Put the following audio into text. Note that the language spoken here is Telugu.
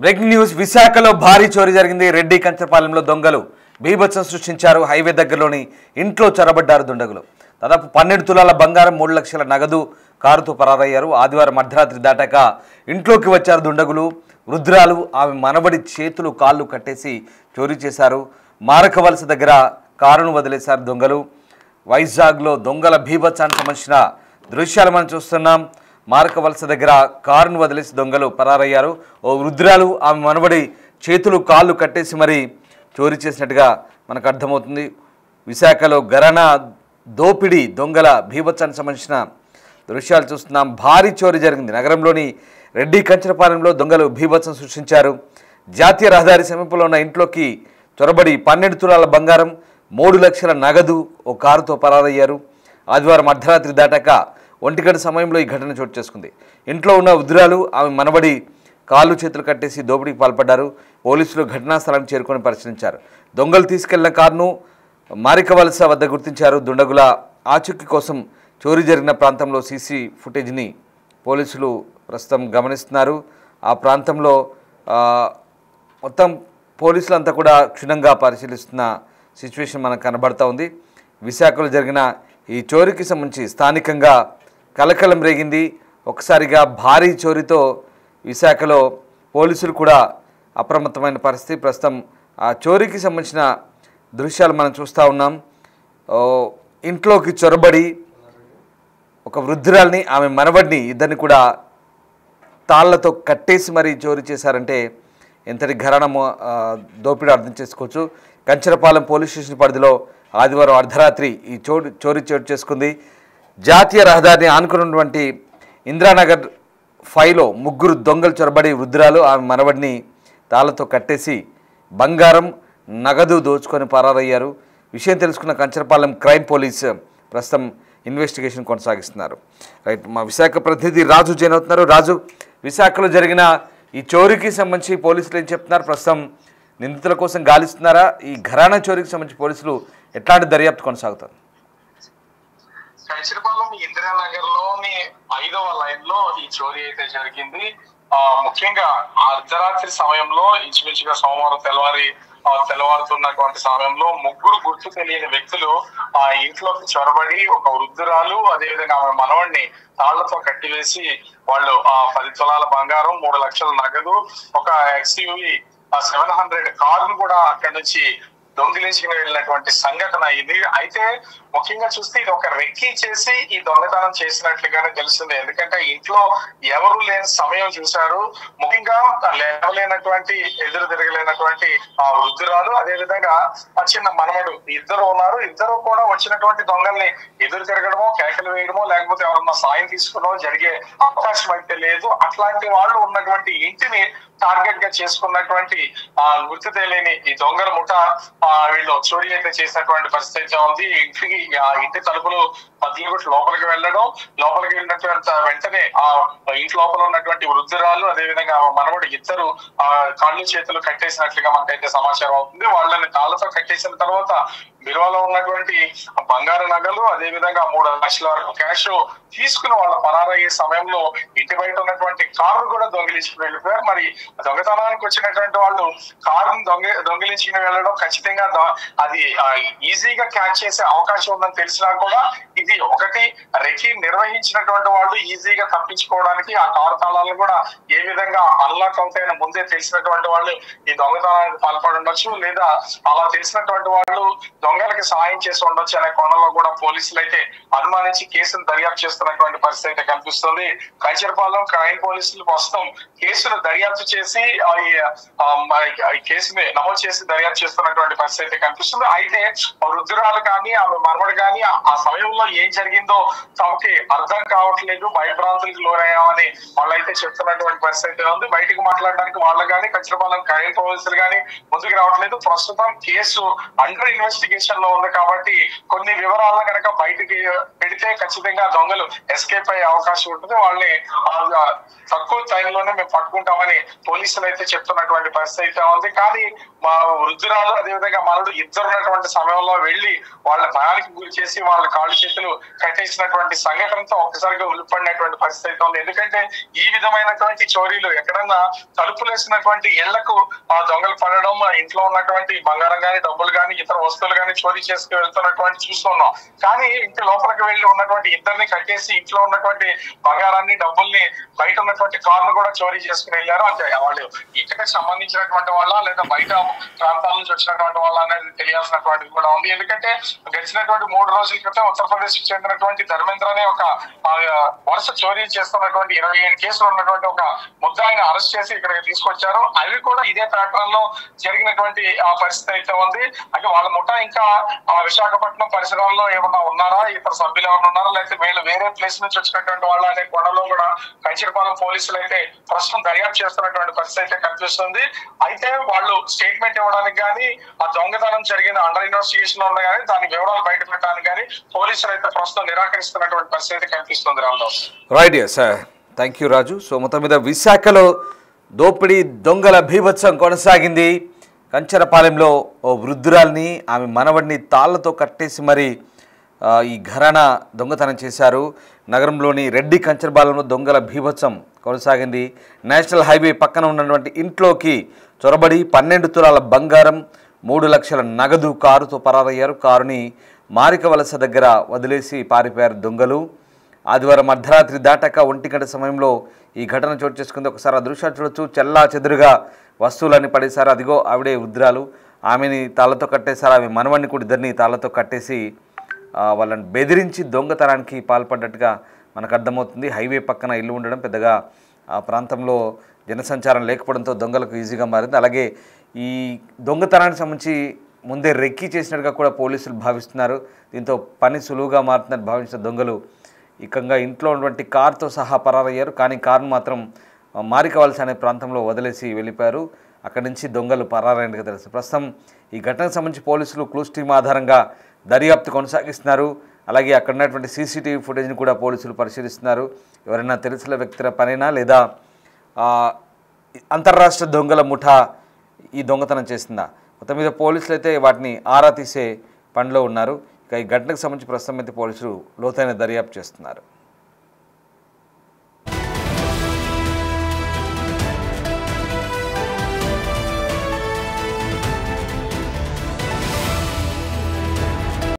బ్రేకింగ్ న్యూస్ విశాఖలో భారీ చోరీ జరిగింది. రెడ్డి కంచపాలెంలో దొంగలు బీభత్సం సృష్టించారు. హైవే దగ్గరలోని ఇంట్లో చొరబడ్డారు దుండగులు. దాదాపు 12 తులాల బంగారం, 3 లక్షల నగదు కారుతో పరారయ్యారు. ఆదివారం అర్ధరాత్రి దాటాక ఇంట్లోకి వచ్చారు దుండగులు. వృద్ధురాలు, ఆమె మనబడి చేతులు కాళ్ళు కట్టేసి చోరీ చేశారు. మారకవలస దగ్గర కారును వదిలేశారు దొంగలు. వైజాగ్లో దొంగల బీభత్సానికి సంబంధించిన దృశ్యాలు మనం చూస్తున్నాం. మారకవలస దగ్గర కారును వదిలేసి దొంగలు పరారయ్యారు. ఓ వృద్ధురాలు, ఆమె మనబడి చేతులు కాళ్ళు కట్టేసి మరి చోరీ చేసినట్టుగా మనకు అర్థమవుతుంది. విశాఖలో ఘరానా దోపిడీ దొంగల బీభత్సానికి సంబంధించిన దృశ్యాలు చూస్తున్నాం. భారీ చోరీ జరిగింది. నగరంలోని రెడ్డి కంచపాలెంలో దొంగలు బీభత్సం సృష్టించారు. జాతీయ రహదారి సమీపంలో ఉన్న ఇంట్లోకి చొరబడి 12 తులాల బంగారం, 3 లక్షల నగదు ఓ కారుతో పరారయ్యారు. ఆదివారం అర్ధరాత్రి దాటాక 1 గంట సమయంలో ఈ ఘటన చోటు చేసుకుంది. ఇంట్లో ఉన్న వృద్ధురాలు, ఆమె మనబడి కాళ్ళు చేతులు కట్టేసి దోపిడీకి పాల్పడ్డారు. పోలీసులు ఘటనా స్థలానికి చేరుకొని పరిశీలించారు. దొంగలు తీసుకెళ్లిన కారును మారికవలస వద్ద గుర్తించారు. దుండగుల ఆచూకీ కోసం చోరీ జరిగిన ప్రాంతంలో సీసీ ఫుటేజ్ని పోలీసులు ప్రస్తుతం గమనిస్తున్నారు. ఆ ప్రాంతంలో మొత్తం పోలీసులంతా కూడా క్షుణ్ణంగా పరిశీలిస్తున్న సిచ్యువేషన్ మనకు కనబడుతూ ఉంది. విశాఖలో జరిగిన ఈ చోరీకి సంబంధించి స్థానికంగా కలకలం రేగింది. ఒకసారిగా భారీ చోరీతో విశాఖలో పోలీసులు కూడా అప్రమత్తమైన పరిస్థితి. ప్రస్తుతం ఆ చోరీకి సంబంధించిన దృశ్యాలు మనం చూస్తూ ఉన్నాం. ఇంట్లోకి చొరబడి ఒక వృద్ధురాల్ని, ఆమె మనవడిని, ఇద్దరిని కూడా తాళ్లతో కట్టేసి మరీ చోరీ చేశారంటే ఎంతటి ఘరానమో దోపిడీ అర్థం చేసుకోవచ్చు. కంచరపాలెం పోలీస్ స్టేషన్ పరిధిలో ఆదివారం అర్ధరాత్రి ఈ చోరీ చోటు చేసుకుంది. జాతీయ రహదారిని ఆనుకున్నటువంటి ఇందిరానగర్ 5లో 3 దొంగలు చొరబడి వృద్ధురాలు, ఆమె మనవడిని తాళ్లతో కట్టేసి బంగారం, నగదు దోచుకొని పరారయ్యారు. విషయం తెలుసుకున్న కంచరపాలెం క్రైమ్ పోలీస్ ప్రస్తుతం ఇన్వెస్టిగేషన్ కొనసాగిస్తున్నారు. రైట్, మా విశాఖ ప్రతినిధి రాజు జాయిన్ అవుతున్నారు. రాజు, విశాఖలో జరిగిన ఈ చోరీకి సంబంధించి పోలీసులు ఏం చెప్తున్నారు? ప్రస్తుతం నిందితుల కోసం గాలిస్తున్నారా? ఈ ఘరానా చోరీకి సంబంధించి పోలీసులు ఎట్లాంటి దర్యాప్తు కొనసాగుతారు? కంచరపాలెం ఇందిరానగర్ లోని 5వ లైన్ లో ఈ చోరీ అయితే జరిగింది. ముఖ్యంగా అర్ధరాత్రి సమయంలో ఇంచుమించుగా సోమవారం తెల్లవారుతున్నటువంటి సమయంలో 3 గుర్తు తెలియని వ్యక్తులు ఆ ఇంట్లోకి చొరబడి ఒక వృద్ధురాలు, అదేవిధంగా ఆమె మనవడిని తాళ్లతో కట్టివేసి వాళ్ళు 10 తులాల బంగారం, 3 లక్షల నగదు, ఒక XUV 700 కారును కూడా అక్కడి నుంచి దొంగిలించుకుని వెళ్ళినటువంటి సంఘటన ఇది. అయితే ముఖ్యంగా చూస్తే ఇది ఒక రెక్కీ చేసి ఈ దొంగతనం చేసినట్లుగానే తెలుస్తుంది. ఎందుకంటే ఇంట్లో ఎవరు లేని సమయం చూశారు. ముఖ్యంగా లేవలేనటువంటి, ఎదురు తిరగలేనటువంటి ఆ వృద్ధురాలు, అదే విధంగా ఆ చిన్న మనమడు, ఇద్దరు ఉన్నారు. ఇద్దరు కూడా వచ్చినటువంటి దొంగల్ని ఎదురు తిరగడమో, కేకలు వేయడమో, లేకపోతే ఎవరన్నా సాయం తీసుకోవడమో జరిగే అవకాశం అయితే లేదు. అట్లాంటి వాళ్ళు ఉన్నటువంటి ఇంటిని టార్గెట్ గా చేసుకున్నటువంటి గుర్తు తెలియని ఈ దొంగల ముఠ వీళ్ళు చోరీ అయితే చేసినటువంటి పరిస్థితి ఉంది. ఇంటి తలుపులు బద్దలుగొట్టి లోపలికి వెళ్ళడం, లోపలికి వెళ్ళినటువంటి వెంటనే ఆ ఇంటి లోపల ఉన్నటువంటి వృద్ధురాలు, అదే విధంగా మనవడు ఇద్దరు కాళ్ళు చేతులు కట్టేసినట్లుగా మనకైతే సమాచారం అవుతుంది. వాళ్ళని తాళ్లతో కట్టేసిన తర్వాత బిరువాలో ఉన్నటువంటి బంగారు నగలు, అదే విధంగా 3 లక్షల వరకు క్యాష్ తీసుకుని వాళ్ళ పరారయ్యే సమయంలో ఇంటి బయట ఉన్నటువంటి కారు కూడా దొంగిలించుకుని వెళ్ళిపోయారు. మరి దొంగతనానికి వచ్చినటువంటి వాళ్ళు కారును దొంగిలించుకుని వెళ్ళడం ఖచ్చితంగా అది ఈజీగా క్యాచ్ చేసే అవకాశం ఉందని తెలిసినా కూడా ఇది ఒకటి రెక్కీ నిర్వహించినటువంటి వాళ్ళు ఈజీగా తప్పించుకోవడానికి ఆ కారు తాళాలను కూడా ఏ విధంగా అన్లాక్ అవుతాయని ముందే తెలిసినటువంటి వాళ్ళు ఈ దొంగతనానికి పాల్పడి ఉండొచ్చు, లేదా అలా తెలిసినటువంటి వాళ్ళు దొంగలకి సహాయం చేసి ఉండొచ్చు అనే కోణంలో కూడా పోలీసులు అయితే అనుమానించి కేసును దర్యాప్తు చేస్తున్నటువంటి పరిస్థితి అయితే కనిపిస్తుంది. కంచరపాలెం క్రైమ్ పోలీసులు ప్రస్తుతం కేసును దర్యాప్తు చేసి ఈ కేసుని నమోదు చేసి దర్యాప్తు చేస్తున్నటువంటి పరిస్థితి అయితే కనిపిస్తుంది. అయితే వృద్ధురాలు కానీ, ఆమె మనవడు కానీ ఆ సమయంలో ఏం జరిగిందో తమకి అర్థం కావట్లేదు, భయభ్రాంతులకు లోనయ్యామని వాళ్ళైతే చెప్తున్నటువంటి పరిస్థితి ఉంది. బయటకు మాట్లాడడానికి వాళ్ళు కానీ, కంచరపాలెం క్రైమ్ పోలీసులు కానీ ముందుకు రావట్లేదు. ప్రస్తుతం కేసు అండర్ ఇన్వెస్టిగేషన్ ఇన్వెస్టిగేషన్ లో ఉంది కాబట్టి కొన్ని వివరాలను కనుక బయటికి పెడితే ఖచ్చితంగా దొంగలు ఎస్కేప్ అయ్యే అవకాశం ఉంటుంది. వాళ్ళని తక్కువ టైంలోనే మేము పట్టుకుంటామని పోలీసులు అయితే చెప్తున్నటువంటి పరిస్థితి అయితే ఉంది. కానీ మా వృద్ధురాలు అదేవిధంగా మనడు ఇద్దరు ఉన్నటువంటి సమయంలో వెళ్లి వాళ్ళ భయానికి గురి చేసి వాళ్ళ కాళ్ళు చేతులు కట్టేసినటువంటి సంఘటనతో ఒక్కసారిగా ఉల్లిపడినటువంటి పరిస్థితి అయితే ఉంది. ఎందుకంటే ఈ విధమైనటువంటి చోరీలు ఎక్కడన్నా తలుపులేసినటువంటి ఇళ్లకు దొంగలు పడడం, ఇంట్లో ఉన్నటువంటి బంగారం గాని డబ్బులు గాని ఇతర వస్తువులు గాని చోరీ చేసుకు వెళ్తున్నటువంటి చూస్తున్నాం. కానీ ఇంటి లోపలికి వెళ్లి ఉన్నటువంటి ఇద్దరిని కట్టేసి ఇంట్లో ఉన్నటువంటి బంగారాన్ని డబ్బుల్ని బయట ఉన్నటువంటి కారును కూడా చోరీ చేసుకుని వెళ్ళారు. అంటే వాళ్ళు ఇక్కడికి సంబంధించినటువంటి వాళ్ళ లేదా బయట ప్రాంతాల నుంచి వచ్చినటువంటి వాళ్ళ అనేది తెలియాల్సినటువంటిది కూడా ఉంది. ఎందుకంటే గడిచినటువంటి 3 రోజుల క్రితం ఉత్తరప్రదేశ్ కి చెందినటువంటి ధర్మేంద్ర అనే ఒక వరుస చోరీ చేస్తున్నటువంటి 27 కేసులు ఉన్నటువంటి ఒక ముద్దాయిని అరెస్ట్ చేసి ఇక్కడికి తీసుకొచ్చారు. అవి కూడా ఇదే ప్యాటర్న్ లో జరిగినటువంటి పరిస్థితి అయితే ఉంది. అంటే వాళ్ళ ముఠా ఇంకా విశాఖపట్నం పరిసరాల్లో ఏమన్నా ఉన్నారా, ఇతర సభ్యులు ఏమన్నా ఉన్నారా, లేకపోతే వీళ్ళు వేరే ప్లేస్ నుంచి వచ్చినటువంటి వాళ్ళ అనే కోణంలో కూడా కంచిరపాలెం పోలీసులు అయితే ప్రస్తుతం దర్యాప్తు చేస్తున్నటువంటి పరిస్థితి అయితే కనిపిస్తుంది. అయితే వాళ్ళు స్టేట్మెంట్ ఇవ్వడానికి కానీ ఆ దొంగతనం జరిగిన అండర్ ఇన్వెస్టిగేషన్ ఉన్నా కానీ దాని వివరాలు బయట పెట్టడానికి కానీ పోలీసులు అయితే ప్రస్తుతం నిరాకరిస్తున్నటువంటి పరిస్థితి కనిపిస్తుంది. Ramdas right sir, thank you Raju. So మొత్తం మీద విశాఖలో దోపిడీ దొంగల బీభత్సం కొనసాగింది. కంచరపాలెంలో ఓ వృద్ధురాల్ని ఆమె మనవడిని తాళ్లతో కట్టేసి మరి ఈ ఘరానా దొంగతనం చేశారు. నగరంలోని రెడ్డి కంచరపాలెంలో దొంగల బీభత్సం కొనసాగింది. నేషనల్ హైవే పక్కన ఉన్నటువంటి ఇంట్లోకి చొరబడి 12 తులాల బంగారం, 3 లక్షల నగదు కారుతో పరారయ్యారు. కారుని మారికవలస దగ్గర వదిలేసి పారిపోయారు దొంగలు. ఆదివారం అర్ధరాత్రి దాటాక 1 గంట సమయంలో ఈ ఘటన చోటు చేసుకుంది. ఒకసారి ఆ దృశ్యాలు చూడొచ్చు. చెల్లా చెదురుగా వస్తువులన్నీ పడేశారు. అదిగో ఆవిడే వృద్ధురాలు, ఆమెని తాళ్లతో కట్టేశారు. ఆమె మనవడిని కూడా ఇద్దరిని తాళ్లతో కట్టేసి వాళ్ళని బెదిరించి దొంగతనానికి పాల్పడ్డట్టుగా మనకు అర్థమవుతుంది. హైవే పక్కన ఇల్లు ఉండడం, పెద్దగా ఆ ప్రాంతంలో జనసంచారం లేకపోవడంతో దొంగలకు ఈజీగా మారింది. అలాగే ఈ దొంగతనానికి సంబంధించి ముందే రెక్కి చేసినట్టుగా కూడా పోలీసులు భావిస్తున్నారు. దీంతో పని సులువుగా మారుతుందని భావించిన దొంగలు ఏకంగా ఇంట్లో ఉన్నటువంటి కారుతో సహా పరారయ్యారు. కానీ కారును మాత్రం మారికవలస అనే ప్రాంతంలో వదిలేసి వెళ్ళిపోయారు. అక్కడి నుంచి దొంగలు పరారైనట్టుగా తెలుసు. ప్రస్తుతం ఈ ఘటనకు సంబంధించి పోలీసులు క్లూస్ టీమ్ ఆధారంగా దర్యాప్తు కొనసాగిస్తున్నారు. అలాగే అక్కడ ఉన్నటువంటి సీసీటీవీ ఫుటేజ్ని కూడా పోలీసులు పరిశీలిస్తున్నారు. ఎవరైనా తెలిసిన వ్యక్తుల పనైనా లేదా అంతర్రాష్ట్ర దొంగల ముఠా ఈ దొంగతనం చేస్తుందా? మొత్తం మీద పోలీసులు అయితే వాటిని ఆరా తీసే పనిలో ఉన్నారు. ఇక ఈ ఘటనకు సంబంధించి ప్రస్తుతం అయితే పోలీసులు లోతైన దర్యాప్తు చేస్తున్నారు.